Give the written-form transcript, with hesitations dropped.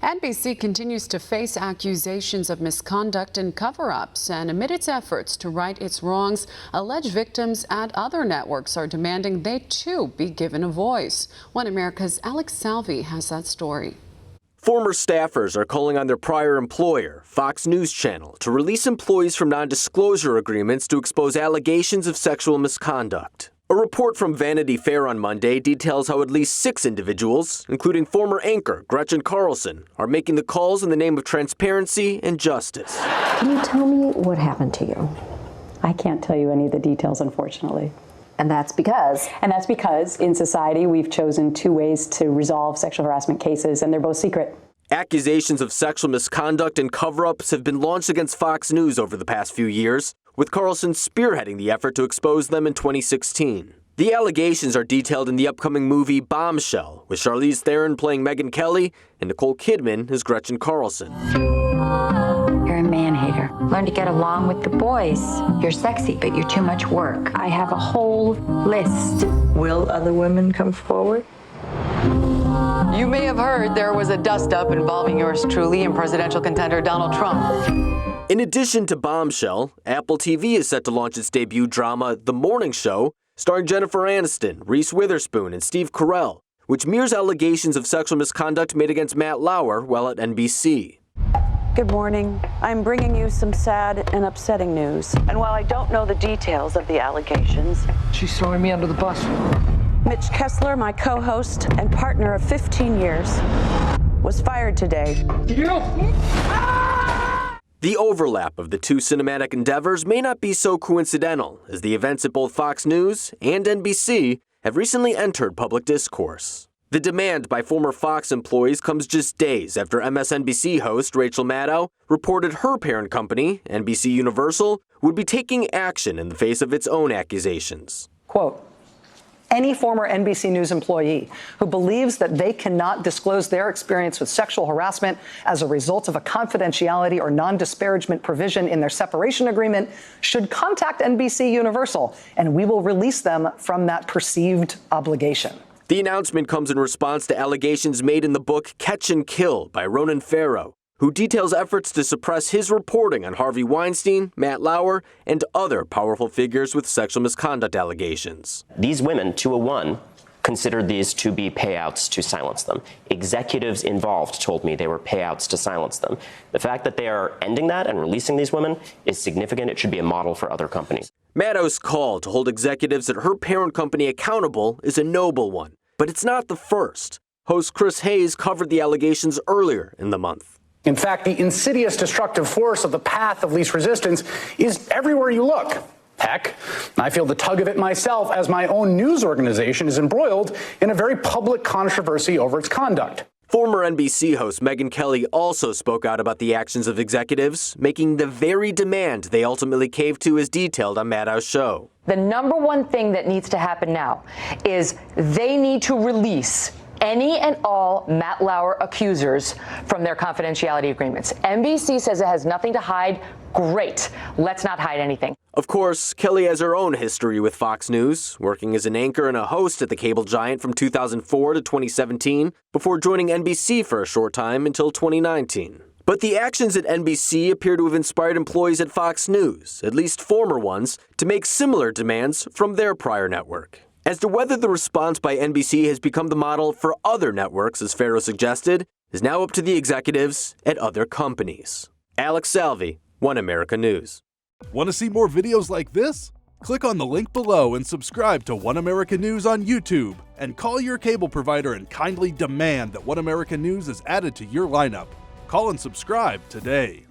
NBC continues to face accusations of misconduct and cover-ups, and amid its efforts to right its wrongs, alleged victims at other networks are demanding they too be given a voice. One America's Salvi has that story. Former staffers are calling on their prior employer, Fox News Channel, to release employees from non-disclosure agreements to expose allegations of sexual misconduct. A report from Vanity Fair on Monday details how at least 6 individuals, including former anchor Gretchen Carlson, are making the calls in the name of transparency and justice. Can you tell me what happened to you? I can't tell you any of the details, unfortunately. And that's because? And that's because in society we've chosen 2 ways to resolve sexual harassment cases, and they're both secret. Accusations of sexual misconduct and cover-ups have been launched against Fox News over the past few years, with Carlson spearheading the effort to expose them in 2016. The allegations are detailed in the upcoming movie Bombshell, with Charlize Theron playing Megyn Kelly and Nicole Kidman as Gretchen Carlson. You're a man-hater. Learn to get along with the boys. You're sexy, but you're too much work. I have a whole list. Will other women come forward? You may have heard there was a dust-up involving yours truly and presidential contender Donald Trump. In addition to Bombshell, Apple TV is set to launch its debut drama, The Morning Show, starring Jennifer Aniston, Reese Witherspoon, and Steve Carell, which mirrors allegations of sexual misconduct made against Matt Lauer while at NBC. Good morning. I'm bringing you some sad and upsetting news. And while I don't know the details of the allegations, She's throwing me under the bus. Mitch Kessler, my co-host and partner of 15 years, was fired today. The overlap of the 2 cinematic endeavors may not be so coincidental, as the events at both Fox News and NBC have recently entered public discourse. The demand by former Fox employees comes just days after MSNBC host Rachel Maddow reported her parent company, NBC Universal, would be taking action in the face of its own accusations. Quote, any former NBC News employee who believes that they cannot disclose their experience with sexual harassment as a result of a confidentiality or non-disparagement provision in their separation agreement should contact NBC Universal, and we will release them from that perceived obligation. The announcement comes in response to allegations made in the book Catch and Kill by Ronan Farrow, who details efforts to suppress his reporting on Harvey Weinstein, Matt Lauer, and other powerful figures with sexual misconduct allegations. These women, 201, considered these to be payouts to silence them. Executives involved told me they were payouts to silence them. The fact that they are ending that and releasing these women is significant. It should be a model for other companies. Maddow's call to hold executives at her parent company accountable is a noble one, but it's not the first. Host Chris Hayes covered the allegations earlier in the month. In fact, the insidious destructive force of the path of least resistance is everywhere you look. Heck, I feel the tug of it myself as my own news organization is embroiled in a very public controversy over its conduct. Former NBC host Megyn Kelly also spoke out about the actions of executives, making the very demand they ultimately caved to as detailed on Maddow's show. The number one thing that needs to happen now is they need to release any and all Matt Lauer accusers from their confidentiality agreements. NBC says it has nothing to hide. Great. Let's not hide anything. Of course, Kelly has her own history with Fox News, working as an anchor and a host at the cable giant from 2004 to 2017, before joining NBC for a short time until 2019. But the actions at NBC appear to have inspired employees at Fox News, at least former ones, to make similar demands from their prior network. As to whether the response by NBC has become the model for other networks, as Farrow suggested, is now up to the executives at other companies. Salvi, One America News. Want to see more videos like this? Click on the link below and subscribe to One America News on YouTube, and call your cable provider and kindly demand that One America News is added to your lineup. Call and subscribe today.